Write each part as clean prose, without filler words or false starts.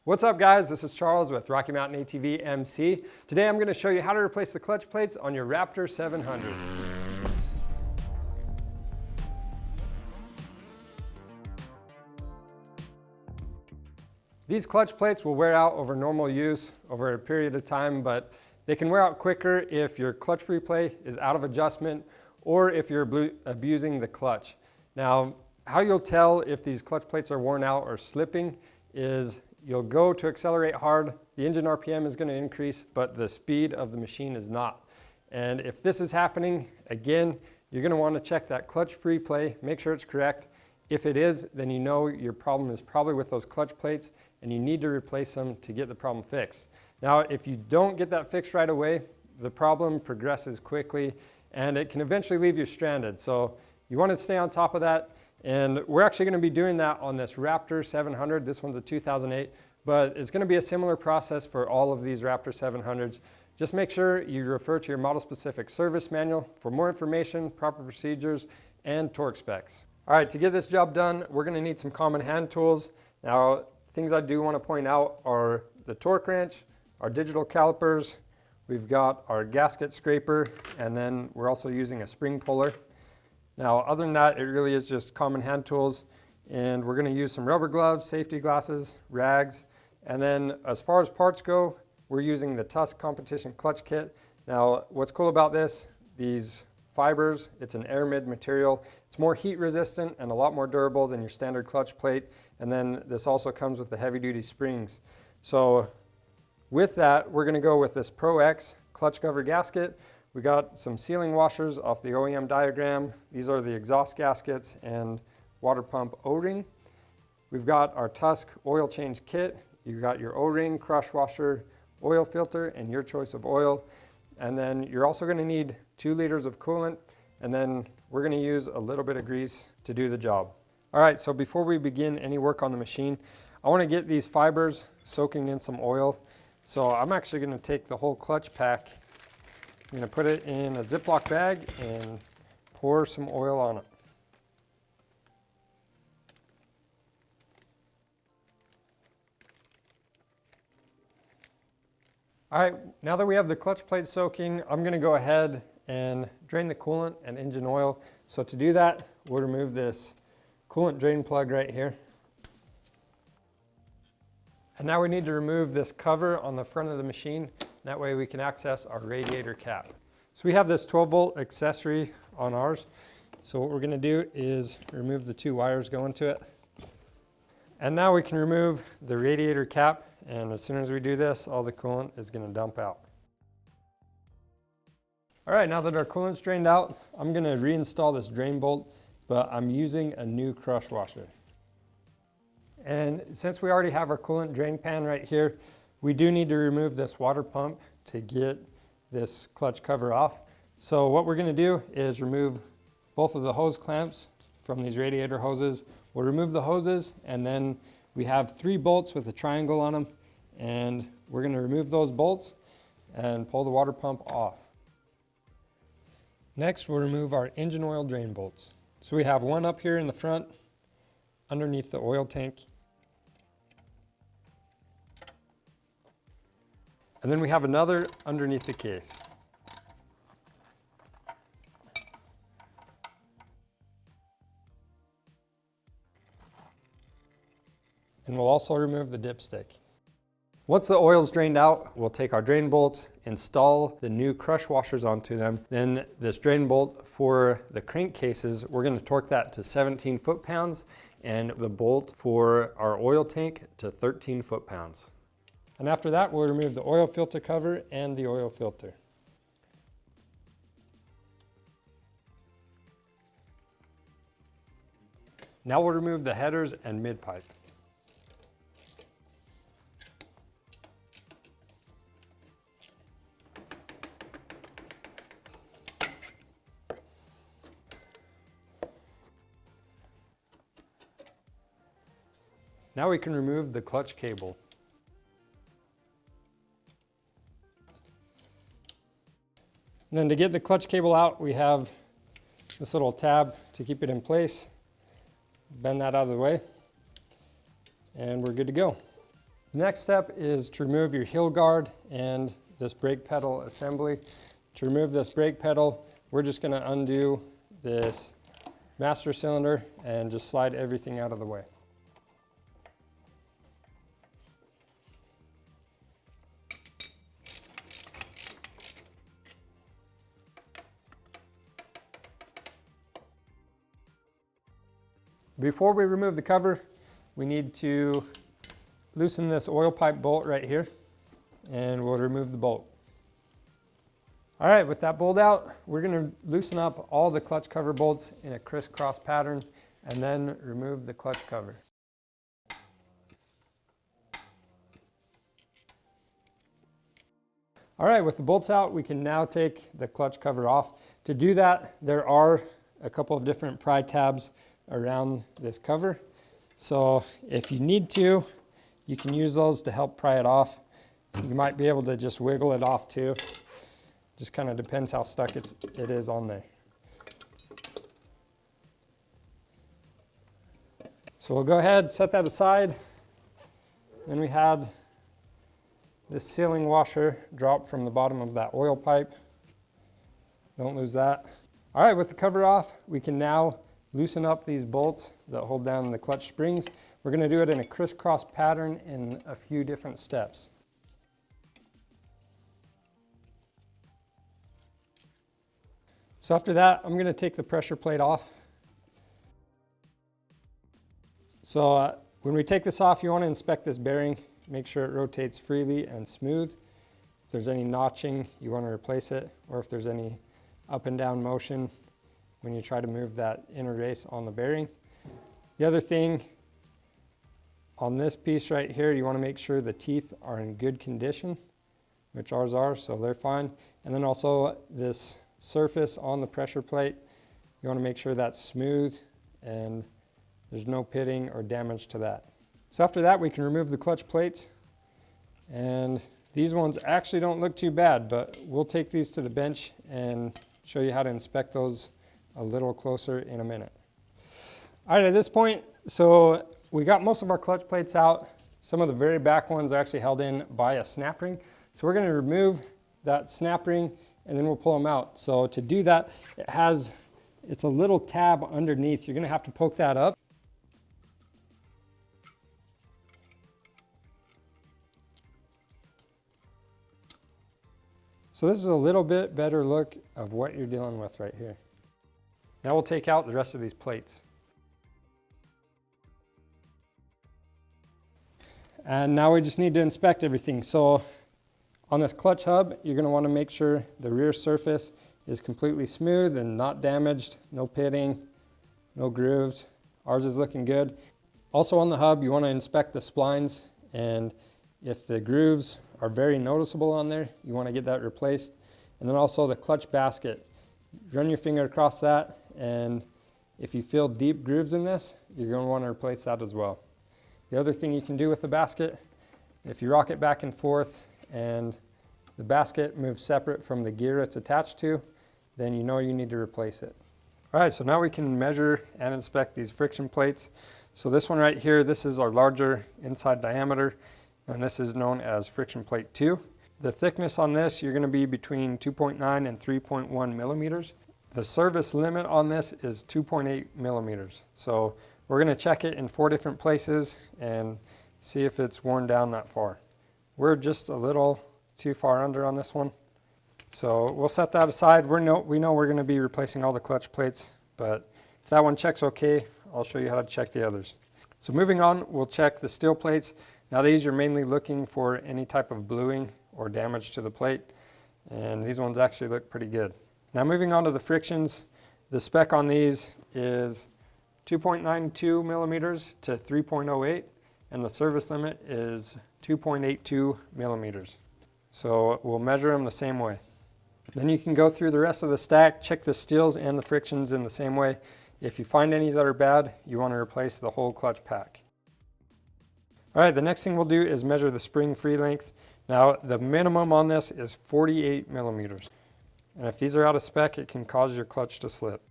What's up guys, this is Charles with Rocky Mountain ATV MC. Today I'm going to show you how to replace the clutch plates on your Raptor 700. These clutch plates will wear out over normal use over a period of time, but they can wear out quicker if your clutch free play is out of adjustment or if you're abusing the clutch. Now, how you'll tell if these clutch plates are worn out or slipping is you'll go to accelerate hard, the engine RPM is going to increase, but the speed of the machine is not. And if this is happening, again, you're going to want to check that clutch free play, make sure it's correct. If it is, then you know your problem is probably with those clutch plates and you need to replace them to get the problem fixed. Now, if you don't get that fixed right away, the problem progresses quickly and it can eventually leave you stranded. So you want to stay on top of that. And we're actually going to be doing that on this Raptor 700. This one's a 2008, but it's going to be a similar process for all of these Raptor 700s. Just make sure you refer to your model-specific service manual for more information, proper procedures, and torque specs. All right, to get this job done, we're going to need some common hand tools. Now, things I do want to point out are the torque wrench, our digital calipers, we've got our gasket scraper, and then we're also using a spring puller. Now, other than that, it really is just common hand tools, and we're going to use some rubber gloves, safety glasses, rags, and then as far as parts go, we're using the Tusk Competition Clutch Kit. Now, what's cool about this, these fibers, it's an aramid material. It's more heat resistant and a lot more durable than your standard clutch plate, and then this also comes with the heavy-duty springs. So with that, we're going to go with this Pro X clutch cover gasket. We got some sealing washers off the OEM diagram. These are the exhaust gaskets and water pump O-ring. We've got our Tusk oil change kit. You've got your O-ring, crush washer, oil filter, and your choice of oil. And then you're also going to need 2 liters of coolant, and then we're going to use a little bit of grease to do the job. All right, so before we begin any work on the machine, I want to get these fibers soaking in some oil. So I'm actually going to take the whole clutch pack. I'm going to put it in a Ziploc bag and pour some oil on it. All right, now that we have the clutch plate soaking, I'm going to go ahead and drain the coolant and engine oil. So to do that, we'll remove this coolant drain plug right here. And now we need to remove this cover on the front of the machine. That way we can access our radiator cap. So we have this 12-volt accessory on ours. So what we're going to do is remove the 2 wires going to it. And now we can remove the radiator cap. And as soon as we do this, all the coolant is going to dump out. All right, now that our coolant's drained out, I'm going to reinstall this drain bolt, but I'm using a new crush washer. And since we already have our coolant drain pan right here, we do need to remove this water pump to get this clutch cover off. So what we're going to do is remove both of the hose clamps from these radiator hoses. We'll remove the hoses, and then we have 3 bolts with a triangle on them, and we're going to remove those bolts and pull the water pump off. Next, we'll remove our engine oil drain bolts. So we have one up here in the front underneath the oil tank. And then we have another underneath the case. And we'll also remove the dipstick. Once the oil's drained out, we'll take our drain bolts, install the new crush washers onto them. Then this drain bolt for the crankcases, we're going to torque that to 17 foot-pounds, and the bolt for our oil tank to 13 foot-pounds. And after that, we'll remove the oil filter cover and the oil filter. Now we'll remove the headers and mid-pipe. Now we can remove the clutch cable. And then to get the clutch cable out, we have this little tab to keep it in place. Bend that out of the way, and we're good to go. Next step is to remove your heel guard and this brake pedal assembly. To remove this brake pedal, we're just going to undo this master cylinder and just slide everything out of the way. Before we remove the cover, we need to loosen this oil pipe bolt right here, and we'll remove the bolt. All right, with that bolt out, we're going to loosen up all the clutch cover bolts in a crisscross pattern and then remove the clutch cover. All right, with the bolts out, we can now take the clutch cover off. To do that, there are a couple of different pry tabs around this cover. So if you need to, you can use those to help pry it off. You might be able to just wiggle it off too. Just kind of depends how stuck it is on there. So we'll go ahead, set that aside. Then we had this sealing washer drop from the bottom of that oil pipe. Don't lose that. All right, with the cover off, we can now loosen up these bolts that hold down the clutch springs. We're going to do it in a crisscross pattern in a few different steps. So after that, I'm going to take the pressure plate off. So when we take this off, you want to inspect this bearing, make sure it rotates freely and smooth. If there's any notching, you want to replace it, or if there's any up and down motion when you try to move that inner race on the bearing. The other thing on this piece right here, you want to make sure the teeth are in good condition, which ours are, so they're fine. And then also this surface on the pressure plate, you want to make sure that's smooth and there's no pitting or damage to that. So after that, we can remove the clutch plates, and these ones actually don't look too bad, but we'll take these to the bench and show you how to inspect those a little closer in a minute. All right, at this point, so we got most of our clutch plates out. Some of the very back ones are actually held in by a snap ring. So we're going to remove that snap ring and then we'll pull them out. So to do that, it's a little tab underneath. You're going to have to poke that up. So this is a little bit better look of what you're dealing with right here. Now we'll take out the rest of these plates. And now we just need to inspect everything. So on this clutch hub, you're going to want to make sure the rear surface is completely smooth and not damaged, no pitting, no grooves. Ours is looking good. Also on the hub, you want to inspect the splines, and if the grooves are very noticeable on there, you want to get that replaced. And then also the clutch basket. Run your finger across that, and if you feel deep grooves in this, you're going to want to replace that as well. The other thing you can do with the basket, if you rock it back and forth and the basket moves separate from the gear it's attached to, then you know you need to replace it. All right, so now we can measure and inspect these friction plates. So this one right here, this is our larger inside diameter, and this is known as friction plate 2. The thickness on this, you're going to be between 2.9 and 3.1 millimeters. The service limit on this is 2.8 millimeters. So we're going to check it in 4 different places and see if it's worn down that far. We're just a little too far under on this one. So we'll set that aside. We know we're going to be replacing all the clutch plates, but if that one checks okay, I'll show you how to check the others. So moving on, we'll check the steel plates. Now these are mainly looking for any type of bluing or damage to the plate, and these ones actually look pretty good. Now moving on to the frictions, the spec on these is 2.92 millimeters to 3.08, and the service limit is 2.82 millimeters. So we'll measure them the same way. Then you can go through the rest of the stack, check the steels and the frictions in the same way. If you find any that are bad, you want to replace the whole clutch pack. All right, the next thing we'll do is measure the spring free length. Now the minimum on this is 48 millimeters. And if these are out of spec, it can cause your clutch to slip.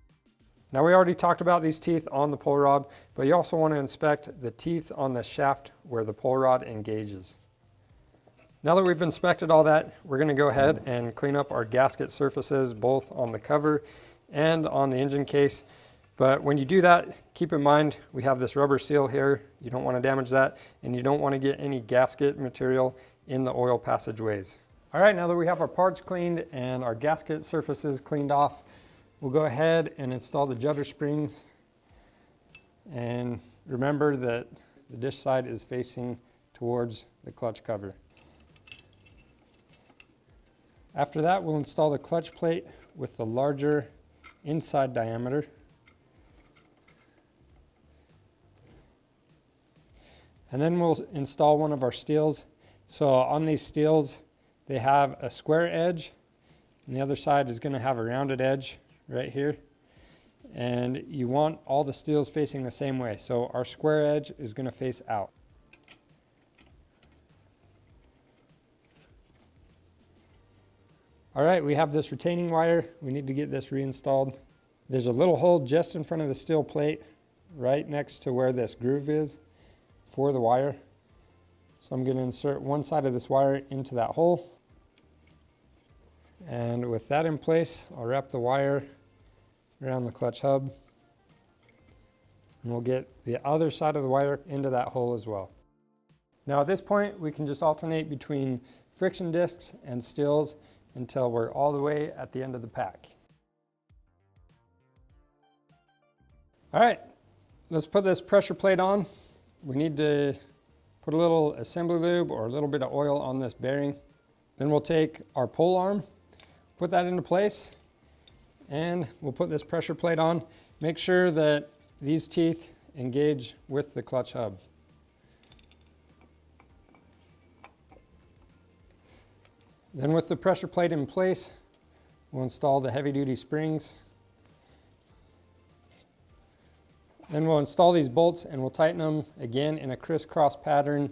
Now we already talked about these teeth on the pull rod, but you also want to inspect the teeth on the shaft where the pull rod engages. Now that we've inspected all that, we're going to go ahead and clean up our gasket surfaces, both on the cover and on the engine case. But when you do that, keep in mind we have this rubber seal here. You don't want to damage that, and you don't want to get any gasket material in the oil passageways. All right, now that we have our parts cleaned and our gasket surfaces cleaned off, we'll go ahead and install the judder springs. And remember that the dish side is facing towards the clutch cover. After that, we'll install the clutch plate with the larger inside diameter. And then we'll install one of our steels. So on these steels, they have a square edge, and the other side is going to have a rounded edge right here. And you want all the steels facing the same way. So our square edge is going to face out. All right, we have this retaining wire. We need to get this reinstalled. There's a little hole just in front of the steel plate, right next to where this groove is for the wire. So I'm going to insert one side of this wire into that hole. And with that in place, I'll wrap the wire around the clutch hub. And we'll get the other side of the wire into that hole as well. Now at this point, we can just alternate between friction discs and steels until we're all the way at the end of the pack. All right, let's put this pressure plate on. We need to put a little assembly lube or a little bit of oil on this bearing. Then we'll take our pull arm, put that into place, and we'll put this pressure plate on. Make sure that these teeth engage with the clutch hub. Then with the pressure plate in place, we'll install the heavy-duty springs. Then we'll install these bolts and we'll tighten them again in a crisscross pattern.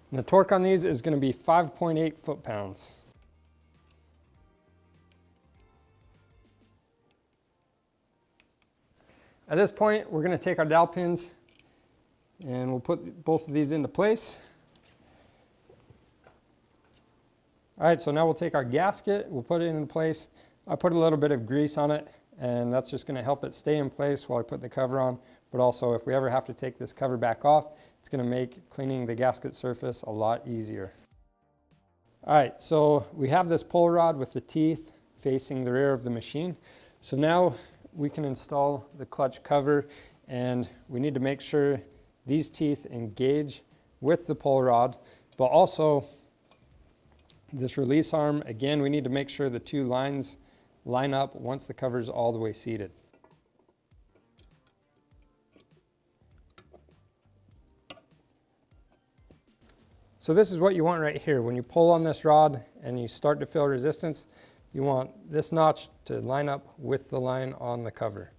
And the torque on these is going to be 5.8 foot-pounds. At this point, we're going to take our dowel pins and we'll put both of these into place. All right, so now we'll take our gasket, we'll put it in place. I put a little bit of grease on it, and that's just going to help it stay in place while I put the cover on. But also, if we ever have to take this cover back off, it's going to make cleaning the gasket surface a lot easier. All right, so we have this pull rod with the teeth facing the rear of the machine. So now we can install the clutch cover, and we need to make sure these teeth engage with the pull rod, but also this release arm, again, we need to make sure the two lines line up once the cover is all the way seated. So this is what you want right here. When you pull on this rod and you start to feel resistance, you want this notch to line up with the line on the cover.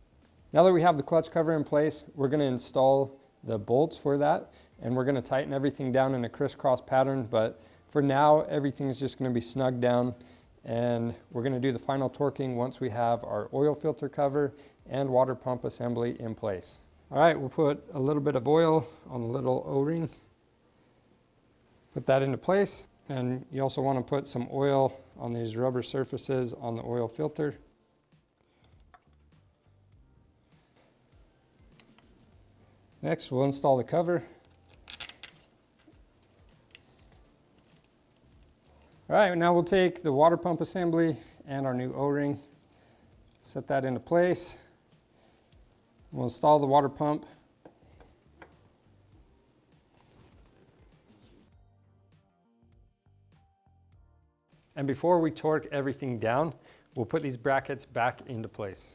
Now that we have the clutch cover in place, we're going to install the bolts for that, and we're going to tighten everything down in a crisscross pattern, but for now, everything's just going to be snugged down, and we're going to do the final torquing once we have our oil filter cover and water pump assembly in place. All right, we'll put a little bit of oil on the little O-ring. Put that into place, and you also want to put some oil on these rubber surfaces on the oil filter. Next, we'll install the cover. All right, now we'll take the water pump assembly and our new O-ring, set that into place. We'll install the water pump. And before we torque everything down, we'll put these brackets back into place.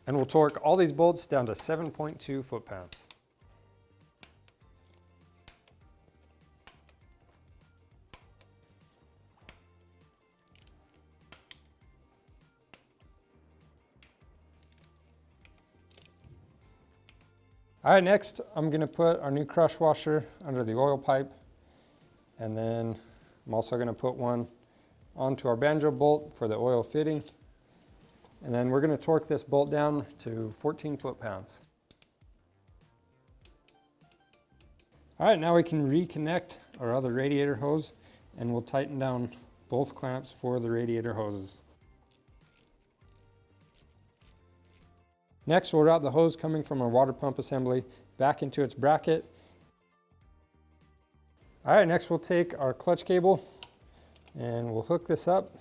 And we'll torque all these bolts down to 7.2 foot-pounds. All right, next I'm going to put our new crush washer under the oil pipe, and then I'm also going to put one onto our banjo bolt for the oil fitting. And then we're going to torque this bolt down to 14 foot-pounds. All right, now we can reconnect our other radiator hose, and we'll tighten down both clamps for the radiator hoses. Next, we'll route the hose coming from our water pump assembly back into its bracket. All right, next we'll take our clutch cable and we'll hook this up.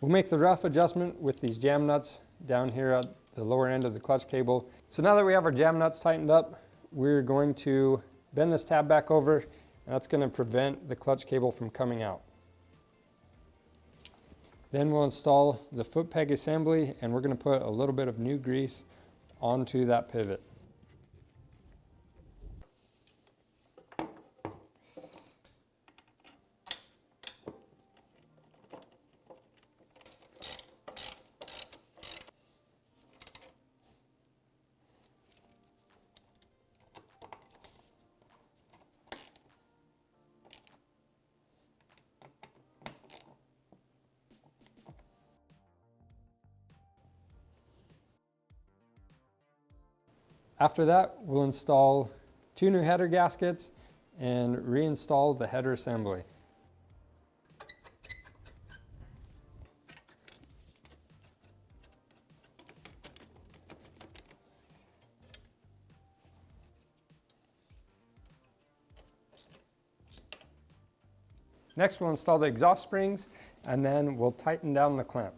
We'll make the rough adjustment with these jam nuts down here at the lower end of the clutch cable. So now that we have our jam nuts tightened up, we're going to bend this tab back over, and that's going to prevent the clutch cable from coming out. Then we'll install the foot peg assembly, and we're going to put a little bit of new grease onto that pivot. After that, we'll install 2 new header gaskets and reinstall the header assembly. Next, we'll install the exhaust springs, and then we'll tighten down the clamp.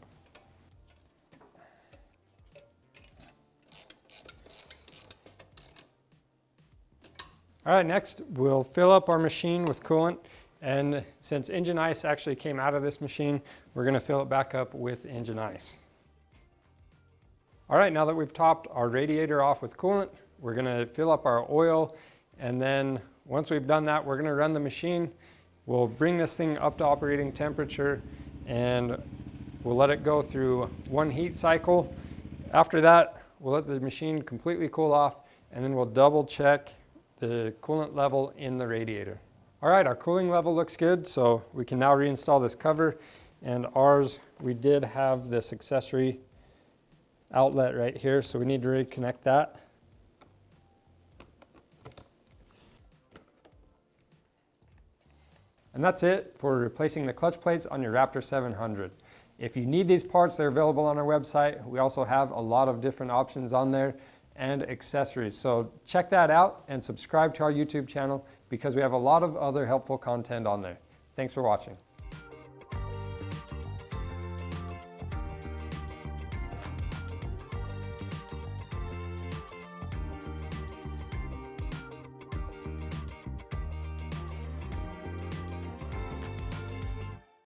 All right, next we'll fill up our machine with coolant, and since engine ice actually came out of this machine, we're going to fill it back up with engine ice. All right, now that we've topped our radiator off with coolant, we're going to fill up our oil, and then once we've done that, we're going to run the machine. We'll bring this thing up to operating temperature, and we'll let it go through 1 heat cycle. After that, we'll let the machine completely cool off, and then we'll double check the coolant level in the radiator. All right, our cooling level looks good, so we can now reinstall this cover. And ours, we did have this accessory outlet right here, so we need to reconnect that. And that's it for replacing the clutch plates on your Raptor 700. If you need these parts, they're available on our website. We also have a lot of different options on there and accessories. So check that out and subscribe to our YouTube channel because we have a lot of other helpful content on there. Thanks for watching.